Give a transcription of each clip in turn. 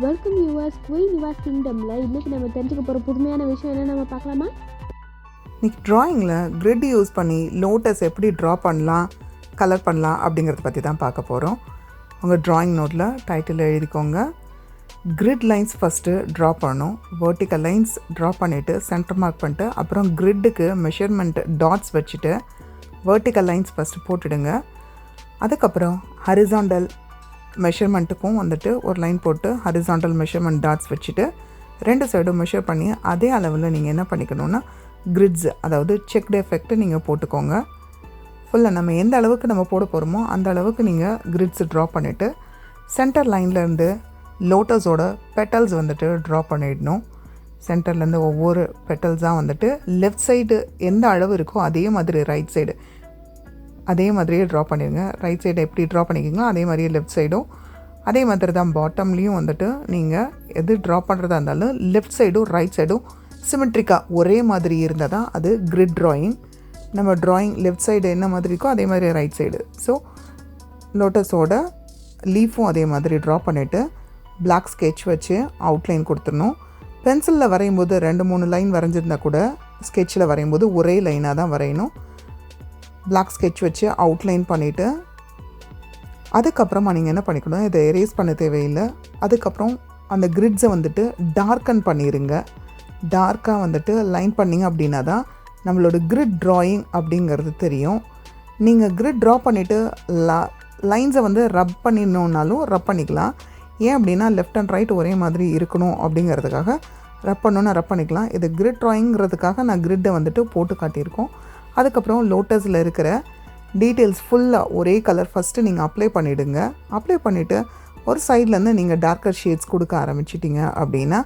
Welcome viewers queen was கிங்டமில் இன்றைக்கி நம்ம தெரிஞ்சுக்க போகிற புதுமையான விஷயம் என்ன நம்ம பார்க்கலாமா? இன்றைக்கி ட்ராயிங்கில் கிரிட் யூஸ் பண்ணி லோட்டஸ் எப்படி ட்ரா பண்ணலாம், கலர் பண்ணலாம் அப்படிங்கிறத பற்றி தான் பார்க்க போகிறோம். உங்கள் ட்ராயிங் நோட்டில் டைட்டில் எழுதிக்கோங்க. கிரிட் லைன்ஸ் ஃபஸ்ட்டு ட்ரா பண்ணணும். வெர்டிக்கல் லைன்ஸ் ட்ரா பண்ணிவிட்டு சென்டர் மார்க் பண்ணிட்டு அப்புறம் கிரிட்டுக்கு மெஷர்மெண்ட் டாட்ஸ் வச்சுட்டு வெர்டிக்கல் லைன்ஸ் ஃபஸ்ட்டு போட்டுடுங்க. அதுக்கப்புறம் ஹரிசாண்டல் மெஷர்மெண்ட்டுக்கும் வந்துட்டு ஒரு லைன் போட்டு ஹரிசாண்டல் மெஷர்மெண்ட் டாட்ஸ் வச்சுட்டு ரெண்டு சைடும் மெஷர் பண்ணி அதே அளவில் நீங்கள் என்ன பண்ணிக்கணுன்னா கிரிட்ஸ், அதாவது செக்டு எஃபெக்ட்டு நீங்கள் போட்டுக்கோங்க. ஃபுல்லாக நம்ம எந்த அளவுக்கு நம்ம போட போகிறோமோ அந்த அளவுக்கு நீங்கள் கிரிட்ஸ் ட்ரா பண்ணிவிட்டு சென்டர் லைன்லேருந்து லோட்டஸோட பெட்டல்ஸ் வந்துட்டு ட்ரா பண்ணிடணும். சென்டர்லேருந்து ஒவ்வொரு பெட்டல்ஸாக வந்துட்டு லெஃப்ட் சைடு எந்த அளவு இருக்கோ அதே மாதிரி ரைட் சைடு அதே மாதிரியே ட்ரா பண்ணிடுங்க. ரைட் சைடு எப்படி ட்ரா பண்ணிக்கிங்களோ அதே மாதிரியே லெஃப்ட் சைடும் அதே மாதிரி தான் பாட்டம்லேயும் வந்துட்டு நீங்கள் எது ட்ரா பண்ணுறதா இருந்தாலும் லெஃப்ட் சைடும் ரைட் சைடும் சிமெட்ரிக்காக ஒரே மாதிரி இருந்தால் தான் அது கிரிட் ட்ராயிங். நம்ம ட்ராயிங் லெஃப்ட் சைடு என்ன மாதிரி இருக்கோ அதே மாதிரி ரைட் சைடு. ஸோ லோட்டஸோட லீஃபும் அதே மாதிரி ட்ரா பண்ணிவிட்டு பிளாக் ஸ்கெட்ச் வச்சு அவுட்லைன் கொடுத்துடணும். பென்சிலில் வரையும் போது 2-3 லைன் வரைஞ்சிருந்தா கூட ஸ்கெட்சில் வரையும் போது ஒரே லைனாக தான் வரையணும். பிளாக் ஸ்கெட்ச் வச்சு அவுட்லைன் பண்ணிவிட்டு அதுக்கப்புறமா நீங்கள் என்ன பண்ணிக்கணும், இதை எரேஸ் பண்ண தேவையில்லை. அதுக்கப்புறம் அந்த கிரிட்ஸை வந்துட்டு டார்க்கன் பண்ணிடுங்க. டார்க்காக வந்துட்டு லைன் பண்ணிங்க அப்படின்னா தான் நம்மளோட கிரிட் ட்ராயிங் அப்படிங்கிறது தெரியும். நீங்கள் கிரிட் ட்ரா பண்ணிவிட்டு லைன்ஸை வந்து ரப் பண்ணிடணுன்னாலும் ரப் பண்ணிக்கலாம். ஏன் அப்படின்னா லெஃப்ட் அண்ட் ரைட் ஒரே மாதிரி இருக்கணும் அப்படிங்கிறதுக்காக ரப் பண்ணணுன்னா ரப் பண்ணிக்கலாம். இது கிரிட் ட்ராயிங்கிறதுக்காக நான் கிரிட்டை வந்துட்டு போட்டு காட்டியிருக்கோம். அதுக்கப்புறம் லோட்டஸில் இருக்கிற டீட்டெயில்ஸ் ஃபுல்லாக ஒரே கலர் ஃபஸ்ட்டு நீங்கள் அப்ளை பண்ணிவிடுங்க. அப்ளை பண்ணிவிட்டு ஒரு சைட்லேருந்து நீங்கள் டார்க்கர் ஷேட்ஸ் கொடுக்க ஆரம்பிச்சிட்டிங்க அப்படின்னா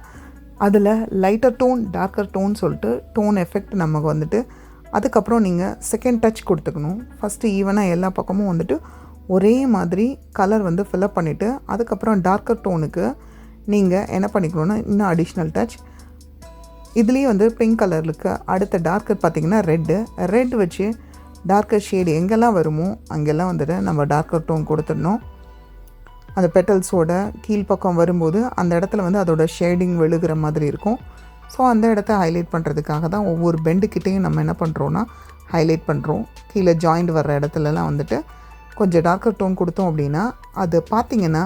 அதில் லைட்டர் டோன் டார்க்கர் டோன் சொல்லிட்டு டோன் எஃபெக்ட் நமக்கு வந்துட்டு அதுக்கப்புறம் நீங்கள் செகண்ட் டச் கொடுத்துக்கணும். ஃபஸ்ட்டு ஈவனாக எல்லா பக்கமும் வந்துட்டு ஒரே மாதிரி கலர் வந்து ஃபில்அப் பண்ணிவிட்டு அதுக்கப்புறம் டார்க்கர் டோனுக்கு நீங்கள் என்ன பண்ணிக்கணுன்னா இன்னும் அடிஷ்னல் டச். இதுலேயே வந்து பிங்க் கலருக்கு அடுத்த டார்க்கர் பார்த்திங்கன்னா ரெட் வச்சு டார்க்கர் ஷேடு எங்கெல்லாம் வருமோ அங்கெல்லாம் வந்துட்டு நம்ம டார்க்கர் டோன் கொடுத்துடணும். அந்த பெட்டல்ஸோட கீழ்ப்பக்கம் வரும்போது அந்த இடத்துல வந்து அதோட ஷேடிங் விழுகிற மாதிரி இருக்கும். ஸோ அந்த இடத்த ஹைலைட் பண்ணுறதுக்காக தான் ஒவ்வொரு பெண்டுக்கிட்டையும் நம்ம என்ன பண்ணுறோன்னா ஹைலைட் பண்ணுறோம். கீழே ஜாயிண்ட் வர்ற இடத்துலலாம் வந்துட்டு கொஞ்சம் டார்க்கர் டோன் கொடுத்தோம் அப்படின்னா அது பார்த்திங்கன்னா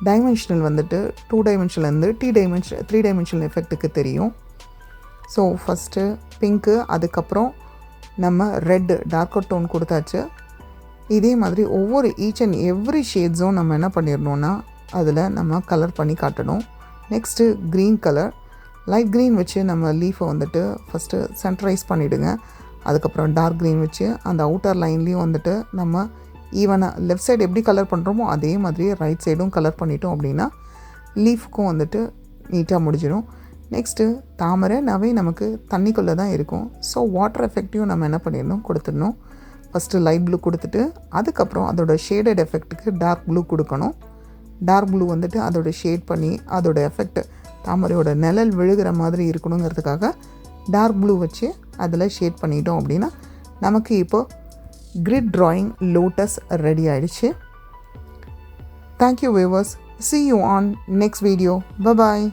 டைமென்ஷனல் வந்துட்டு 2 டைமென்ஷன்லேருந்து 3 டைமென்ஷனல் எஃபெக்ட்டுக்கு தெரியும். ஸோ ஃபஸ்ட்டு பிங்க்கு, அதுக்கப்புறம் நம்ம ரெட்டு டார்க்கர் டோன் கொடுத்தாச்சு. இதே மாதிரி ஒவ்வொரு ஈச் அண்ட் எவ்ரி ஷேட்ஸும் நம்ம என்ன பண்ணிடணுன்னா அதில் நம்ம கலர் பண்ணி காட்டணும். Next green colour, light green வச்சு நம்ம லீஃபை வந்துட்டு ஃபஸ்ட்டு சென்ட்ரைஸ் பண்ணிவிடுங்க. அதுக்கப்புறம் டார்க் க்ரீன் வச்சு அந்த அவுட்டர் லைன்லேயும் வந்துட்டு நம்ம ஈவனாக லெஃப்ட் சைடு எப்படி கலர் பண்ணுறோமோ அதே மாதிரி ரைட் சைடும் கலர் பண்ணிட்டோம் அப்படின்னா லீஃப்க்கும் வந்துட்டு நீட்டாக முடிஞ்சிடும். நெக்ஸ்ட்டு தாமரைனாவே நமக்கு தண்ணிக்குள்ளே தான் இருக்கும். ஸோ வாட்டர் எஃபெக்டையும் நம்ம என்ன பண்ணிடணும் கொடுத்துடணும். ஃபஸ்ட்டு லைட் ப்ளூ கொடுத்துட்டு அதுக்கப்புறம் அதோட ஷேடட் எஃபெக்ட்டுக்கு டார்க் ப்ளூ கொடுக்கணும். டார்க் ப்ளூ வந்துட்டு அதோட ஷேட் பண்ணி அதோட எஃபெக்ட் தாமரையோட நிழல் விழுகிற மாதிரி இருக்கணுங்கிறதுக்காக டார்க் ப்ளூ வச்சு அதில் ஷேட் பண்ணிட்டோம் அப்படின்னா நமக்கு இப்போது கிரிட் ட்ராயிங் லோட்டஸ் ரெடி ஆகிடுச்சு. Thank you viewers. See you on next video. Bye bye.